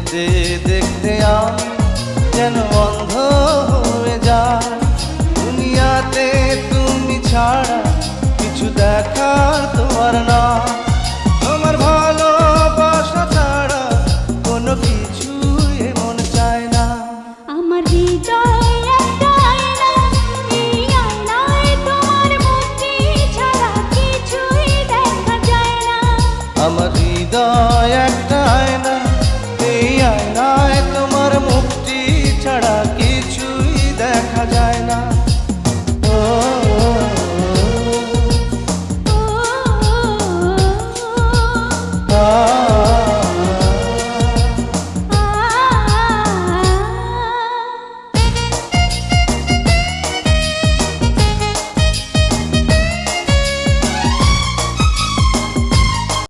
দেখতে দেখতে আমি যেন অন্ধ হয়ে যায়। দুনিয়াতে তুমি ছাড়া কিছু দেখার তোমার না, তোমার ভালোবাসা ছাড়া কোনো কিছুই এমন চায় না। আমার হৃদয় একটা আয়না, এই আয়নায় তোমার মুক্তি ছাড়া কিছুই দেখা যায় না। আমার হৃদয় একটা